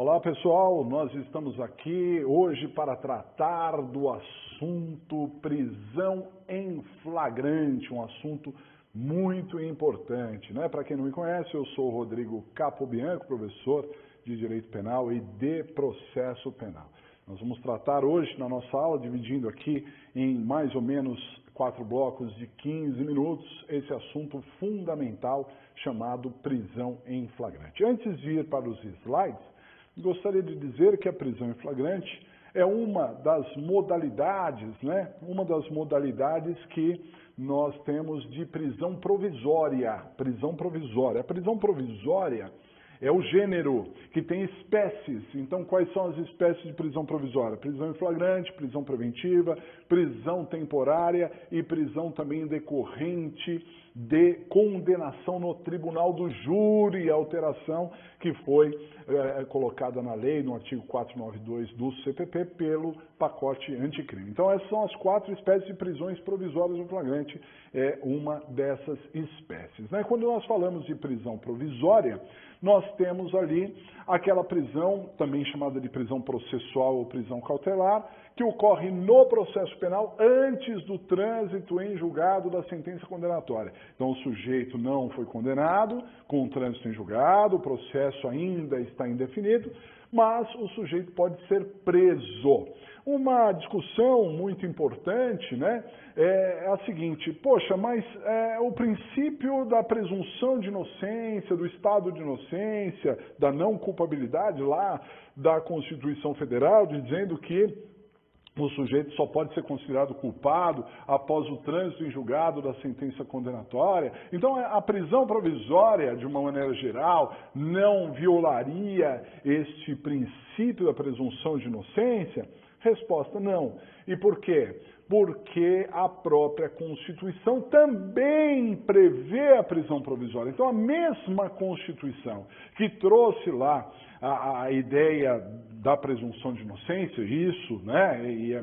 Olá pessoal, nós estamos aqui hoje para tratar do assunto prisão em flagrante, um assunto muito importante, né? Para quem não me conhece, eu sou o Rodrigo Capobianco, professor de Direito Penal e de Processo Penal. Nós vamos tratar hoje na nossa aula, dividindo aqui em mais ou menos 4 blocos de 15 minutos, esse assunto fundamental chamado prisão em flagrante. Antes de ir para os slides, gostaria de dizer que a prisão em flagrante é uma das modalidades, né? Uma das modalidades que nós temos de prisão provisória. Prisão provisória. A prisão provisória é o gênero que tem espécies. Então, quais são as espécies de prisão provisória? Prisão em flagrante, prisão preventiva, prisão temporária e prisão também decorrente de condenação no tribunal do júri, alteração que foi colocada na lei, no artigo 492 do CPP, pelo pacote anticrime. Então, essas são as 4 espécies de prisões provisórias em flagrante, é uma dessas espécies, né? Quando nós falamos de prisão provisória, nós temos ali aquela prisão, também chamada de prisão processual ou prisão cautelar, que ocorre no processo penal antes do trânsito em julgado da sentença condenatória. Então, o sujeito não foi condenado, com o trânsito em julgado, o processo ainda está indefinido, mas o sujeito pode ser preso. Uma discussão muito importante, né, é a seguinte: poxa, mas o princípio da presunção de inocência, do estado de inocência, da não culpabilidade lá da Constituição Federal, dizendo que o sujeito só pode ser considerado culpado após o trânsito em julgado da sentença condenatória. Então, a prisão provisória, de uma maneira geral, não violaria este princípio da presunção de inocência? Resposta: não. E por quê? Porque a própria Constituição também prevê a prisão provisória. Então, a mesma Constituição que trouxe lá a ideia da presunção de inocência, isso, né, e é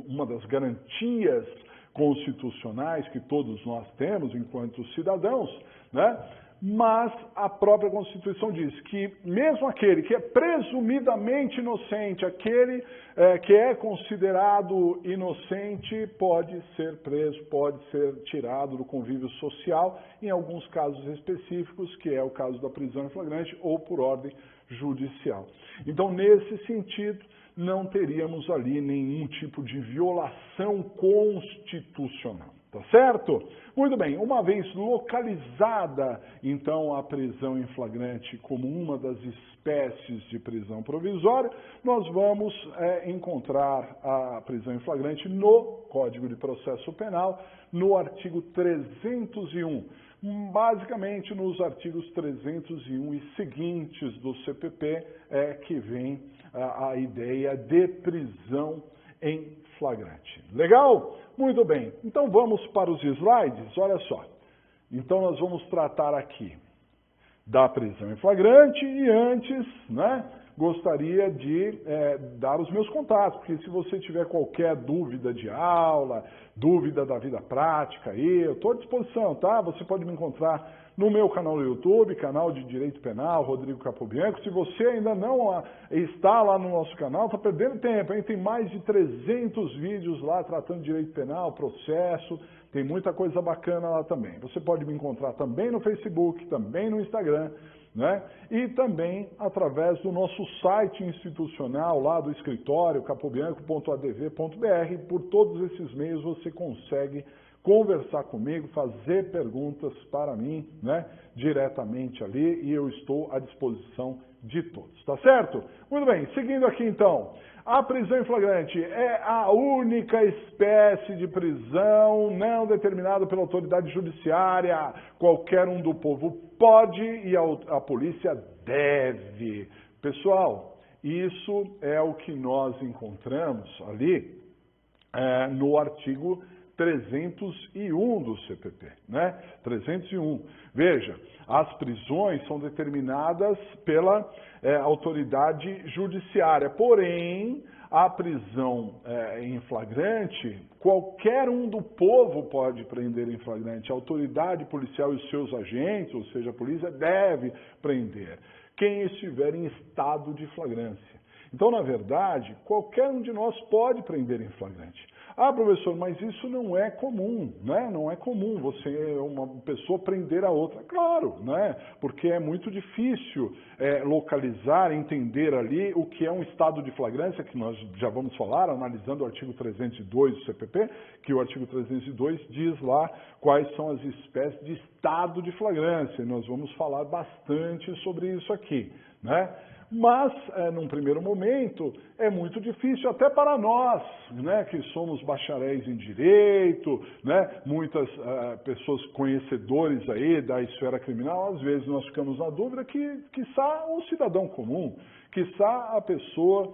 uma das garantias constitucionais que todos nós temos enquanto cidadãos, né? Mas a própria Constituição diz que mesmo aquele que é presumidamente inocente, aquele que é considerado inocente, pode ser preso, pode ser tirado do convívio social, em alguns casos específicos, que é o caso da prisão em flagrante ou por ordem judicial. Então, nesse sentido, não teríamos ali nenhum tipo de violação constitucional. Tá certo? Muito bem, uma vez localizada, então, a prisão em flagrante como uma das espécies de prisão provisória, nós vamos encontrar a prisão em flagrante no Código de Processo Penal, no artigo 301. Basicamente, nos artigos 301 e seguintes do CPP é que vem a ideia de prisão em flagrante. Legal? Muito bem. Então vamos para os slides. Olha só. Então nós vamos tratar aqui da prisão em flagrante e antes, né, gostaria de dar os meus contatos, porque se você tiver qualquer dúvida de aula, dúvida da vida prática, eu estou à disposição, tá? Você pode me encontrar no meu canal do YouTube, canal de Direito Penal, Rodrigo Capobianco. Se você ainda não está lá no nosso canal, está perdendo tempo, hein? Tem mais de 300 vídeos lá tratando de Direito Penal, processo, tem muita coisa bacana lá também. Você pode me encontrar também no Facebook, também no Instagram, né? E também através do nosso site institucional lá do escritório, capobianco.adv.br. Por todos esses meios você consegue conversar comigo, fazer perguntas para mim, né, diretamente ali, e eu estou à disposição de todos, tá certo? Muito bem, seguindo aqui então, a prisão em flagrante é a única espécie de prisão não determinada pela autoridade judiciária. Qualquer um do povo pode e a polícia deve. Pessoal, isso é o que nós encontramos ali no artigo 301 do CPP, né? 301. Veja, as prisões são determinadas pela autoridade judiciária, porém, a prisão em flagrante, qualquer um do povo pode prender em flagrante. A autoridade policial e os seus agentes, ou seja, a polícia, deve prender. quem estiver em estado de flagrância. Então, na verdade, qualquer um de nós pode prender em flagrante. Ah, professor, mas isso não é comum, né? Não é comum você, uma pessoa, prender a outra. Claro, né? Porque é muito difícil localizar, entender ali o que é um estado de flagrância, que nós já vamos falar, analisando o artigo 302 do CPP, que o artigo 302 diz lá quais são as espécies de estado de flagrância. E nós vamos falar bastante sobre isso aqui, né? Mas, num primeiro momento, é muito difícil até para nós, né, que somos bacharéis em direito, né, muitas pessoas conhecedores aí da esfera criminal, às vezes nós ficamos na dúvida que, quiçá, um cidadão comum, quiçá a pessoa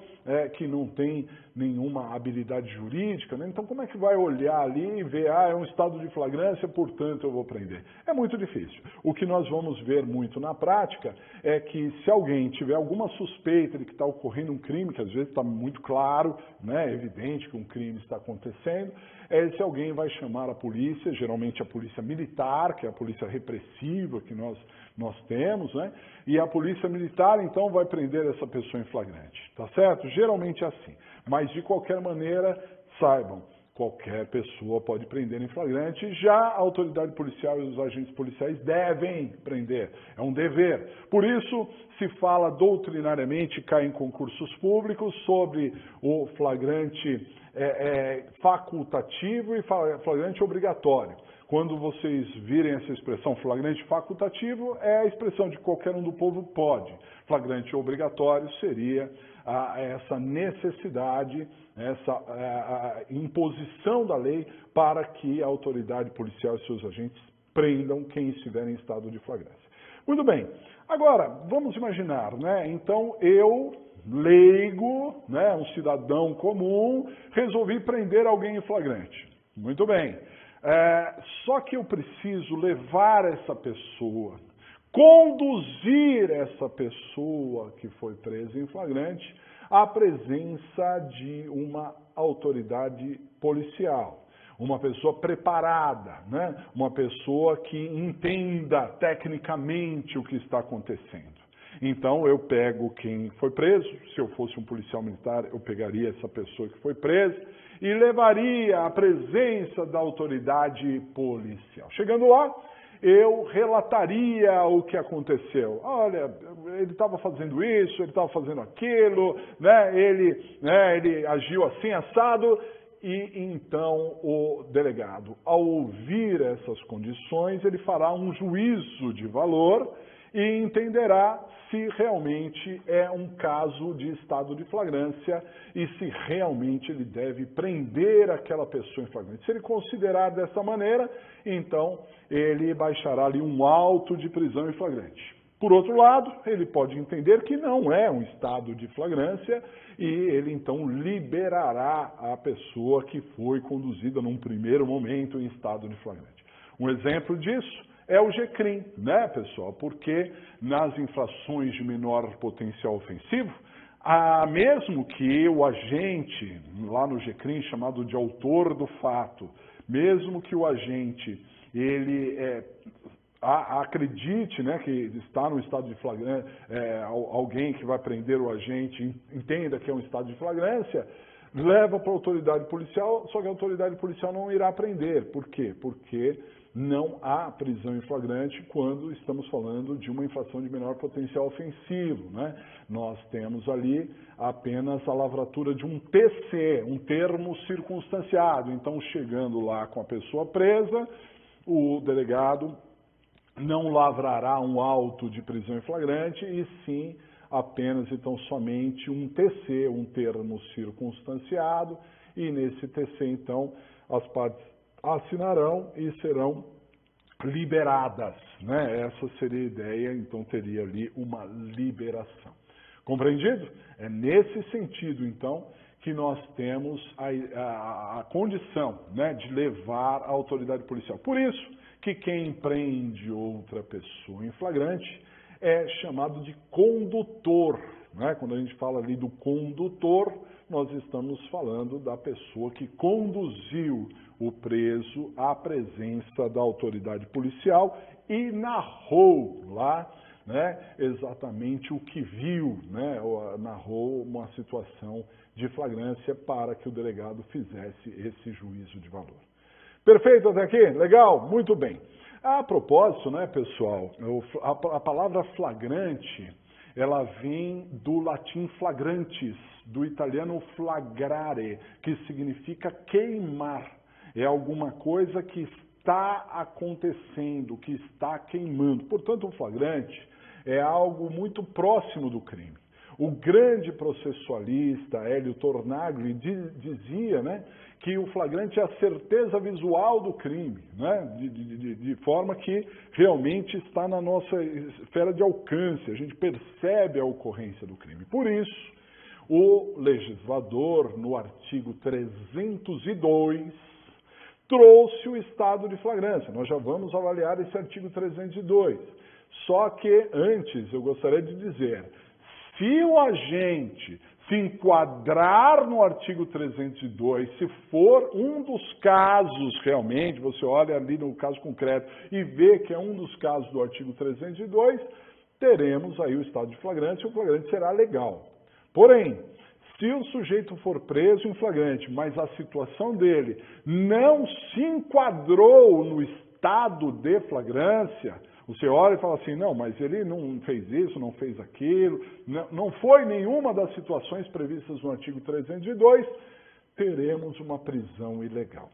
que não tem nenhuma habilidade jurídica, né? Então como é que vai olhar ali e ver, é um estado de flagrância, portanto eu vou prender? É muito difícil. O que nós vamos ver muito na prática é que se alguém tiver alguma suspeita de que está ocorrendo um crime, que às vezes está muito claro, né, evidente que um crime está acontecendo, se alguém vai chamar a polícia, geralmente a polícia militar, que é a polícia repressiva que nós temos, né? E a polícia militar, então, vai prender essa pessoa em flagrante, tá certo? Geralmente é assim. Mas, de qualquer maneira, saibam, qualquer pessoa pode prender em flagrante, já a autoridade policial e os agentes policiais devem prender, é um dever. Por isso, se fala doutrinariamente, cai em concursos públicos, sobre o flagrante facultativo e flagrante obrigatório. Quando vocês virem essa expressão flagrante facultativo, é a expressão de qualquer um do povo pode. Flagrante obrigatório seria essa necessidade, essa imposição da lei para que a autoridade policial e seus agentes prendam quem estiver em estado de flagrância. Muito bem. Agora, vamos imaginar, né? Então, eu, leigo, né, um cidadão comum, resolvi prender alguém em flagrante. Muito bem. Só que eu preciso levar essa pessoa, conduzir essa pessoa que foi presa em flagrante à presença de uma autoridade policial. Uma pessoa preparada, né? Uma pessoa que entenda tecnicamente o que está acontecendo. Então, eu pego quem foi preso, se eu fosse um policial militar, eu pegaria essa pessoa que foi presa e levaria à presença da autoridade policial. Chegando lá, eu relataria o que aconteceu. Olha, ele estava fazendo isso, ele estava fazendo aquilo, né? Ele agiu assim, assado. E então o delegado, ao ouvir essas condições, ele fará um juízo de valor e entenderá se realmente é um caso de estado de flagrância e se realmente ele deve prender aquela pessoa em flagrante. Se ele considerar dessa maneira, então ele baixará ali um auto de prisão em flagrante. Por outro lado, ele pode entender que não é um estado de flagrância e ele então liberará a pessoa que foi conduzida num primeiro momento em estado de flagrante. Um exemplo disso é o GCRIM, né, pessoal? Porque nas infrações de menor potencial ofensivo, mesmo que o agente, lá no GCRIM, chamado de autor do fato, mesmo que o agente, ele acredite, né, que está no estado de flagrância, alguém que vai prender o agente entenda que é um estado de flagrância, leva para a autoridade policial, só que a autoridade policial não irá prender. Por quê? Porque não há prisão em flagrante quando estamos falando de uma infração de menor potencial ofensivo, né? Nós temos ali apenas a lavratura de um TC, um termo circunstanciado. Então, chegando lá com a pessoa presa, o delegado não lavrará um auto de prisão em flagrante e sim apenas, então, somente um TC, um termo circunstanciado, e nesse TC, então, as partes assinarão e serão liberadas, né? Essa seria a ideia, então teria ali uma liberação. Compreendido? É nesse sentido, então, que nós temos a condição, né, de levar a autoridade policial. Por isso que quem prende outra pessoa em flagrante é chamado de condutor, né? Quando a gente fala ali do condutor, nós estamos falando da pessoa que conduziu o preso à presença da autoridade policial e narrou lá né, exatamente o que viu, né, narrou uma situação de flagrância para que o delegado fizesse esse juízo de valor. Perfeito até aqui? Legal? Muito bem. A propósito, né, pessoal, a palavra flagrante, ela vem do latim flagrantes, do italiano flagrare, que significa queimar. É alguma coisa que está acontecendo, que está queimando. Portanto, um flagrante é algo muito próximo do crime. O grande processualista Hélio Tornagli dizia, né, que o flagrante é a certeza visual do crime, né, de forma que realmente está na nossa esfera de alcance, a gente percebe a ocorrência do crime. Por isso, o legislador, no artigo 302, trouxe o estado de flagrância. Nós já vamos avaliar esse artigo 302. Só que, antes, eu gostaria de dizer, se o agente se enquadrar no artigo 302, se for um dos casos realmente, você olha ali no caso concreto e vê que é um dos casos do artigo 302, teremos aí o estado de flagrância e o flagrante será legal. Porém, se o sujeito for preso em flagrante, mas a situação dele não se enquadrou no estado de flagrância, você olha e fala assim, não, mas ele não fez isso, não fez aquilo, não foi nenhuma das situações previstas no artigo 302, teremos uma prisão ilegal.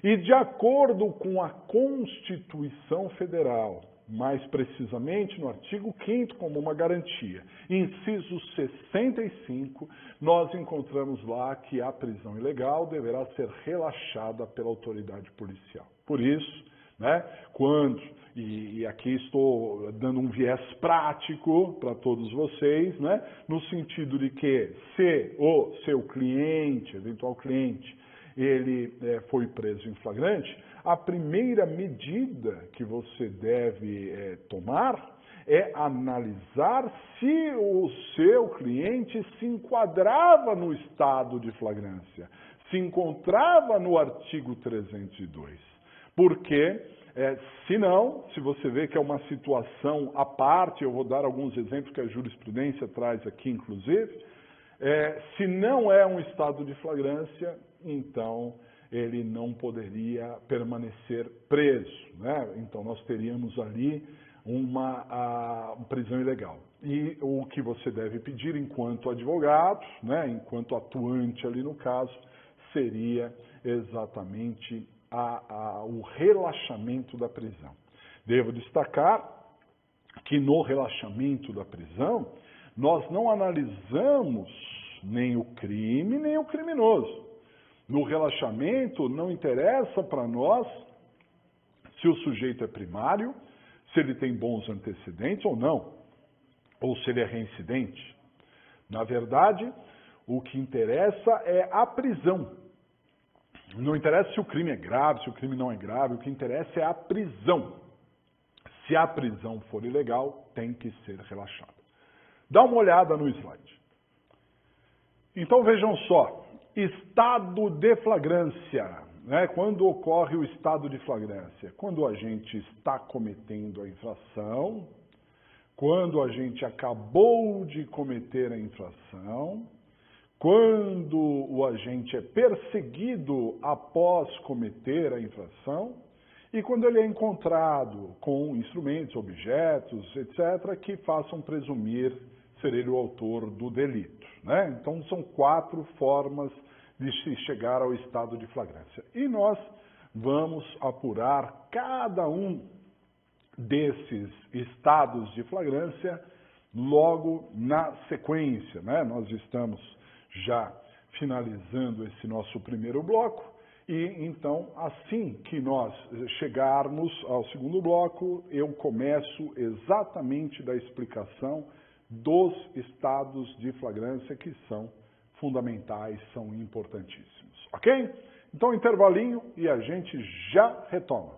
E de acordo com a Constituição Federal, mais precisamente no artigo 5º como uma garantia, inciso 65, nós encontramos lá que a prisão ilegal deverá ser relaxada pela autoridade policial. Por isso, né, quando, e aqui estou dando um viés prático para todos vocês, né, no sentido de que se o seu cliente, eventual cliente, ele foi preso em flagrante, a primeira medida que você deve tomar é analisar se o seu cliente se enquadrava no estado de flagrância, se encontrava no artigo 302. Porque, se não, se você vê que é uma situação à parte, eu vou dar alguns exemplos que a jurisprudência traz aqui, inclusive, se não é um estado de flagrância, então ele não poderia permanecer preso, né? Então nós teríamos ali uma prisão ilegal. E o que você deve pedir enquanto advogado, né, enquanto atuante ali no caso, seria exatamente o relaxamento da prisão. Devo destacar que no relaxamento da prisão, nós não analisamos nem o crime, nem o criminoso. No relaxamento, não interessa para nós se o sujeito é primário, se ele tem bons antecedentes ou não, ou se ele é reincidente. Na verdade, o que interessa é a prisão. Não interessa se o crime é grave, se o crime não é grave, o que interessa é a prisão. Se a prisão for ilegal, tem que ser relaxada. Dá uma olhada no slide. Então vejam só, estado de flagrância, né? Quando ocorre o estado de flagrância? Quando o agente está cometendo a infração, quando a gente acabou de cometer a infração, quando o agente é perseguido após cometer a infração e quando ele é encontrado com instrumentos, objetos, etc., que façam presumir ser ele o autor do delito, né? Então são 4 formas de se chegar ao estado de flagrância. E nós vamos apurar cada um desses estados de flagrância logo na sequência, né? Nós estamos já finalizando esse nosso primeiro bloco e então assim que nós chegarmos ao segundo bloco, eu começo exatamente da explicação dos estados de flagrância que são fundamentais, são importantíssimos, ok? Então intervalinho e a gente já retoma.